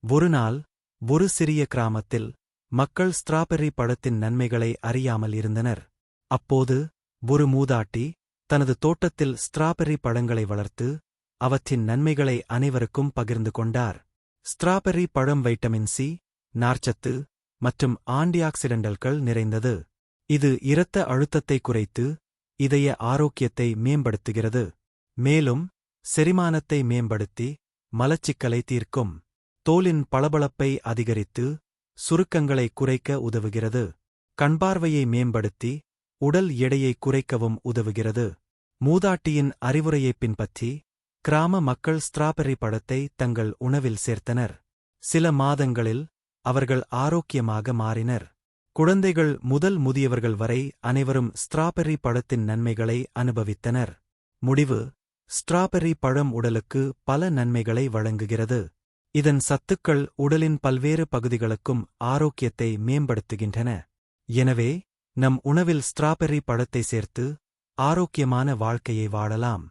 ஒருநாள் ஒரு சிறிய கிராமத்தில் மக்கள் ஸ்ட்ராபெர்ரி பழத்தின் நன்மைகளை அறியாமல் இருந்தனர். அப்போது ஒரு மூதாட்டி தனது தோட்டத்தில் ஸ்ட்ராபெர்ரி பழங்களை வளர்த்து அவற்றின் நன்மைகளை அனைவருக்கும் பகிர்ந்து கொண்டார். ஸ்ட்ராபெர்ரி பழம் வைட்டமின் சி, நார்ச்சத்து மற்றும் ஆன்டிஆக்சிடென்ட்கள் நிறைந்தது. இது இரத்த அழுத்தத்தை குறைத்து இதய ஆரோக்கியத்தை மேம்படுத்துகிறது. மேலும் செரிமானத்தை மேம்படுத்தி மலச்சிக்கலை தீர்க்கும். தோலின் பளபளப்பை அதிகரித்து சுருக்கங்களை குறைக்க உதவுகிறது. கண்பார்வையை மேம்படுத்தி உடல் எடையை குறைக்கவும் உதவுகிறது. மூதாட்டியின் அறிவுரையைப் பின்பற்றி கிராம மக்கள் ஸ்ட்ராபெர்ரி பழத்தை தங்கள் உணவில் சேர்த்தனர். சில மாதங்களில் அவர்கள் ஆரோக்கியமாக மாறினர். குழந்தைகள் முதல் முதியவர்கள் வரை அனைவரும் ஸ்ட்ராபெர்ரி பழத்தின் நன்மைகளை அனுபவித்தனர். முடிவு: ஸ்ட்ராபெர்ரி பழம் உடலுக்கு பல நன்மைகளை வழங்குகிறது. இதன் சத்துக்கள் உடலின் பல்வேறு பகுதிகளுக்கும் ஆரோக்கியத்தை மேம்படுத்துகின்றன. எனவே நம் உணவில் ஸ்ட்ராபெர்ரி பழத்தை சேர்த்து ஆரோக்கியமான வாழ்க்கையை வாழலாம்.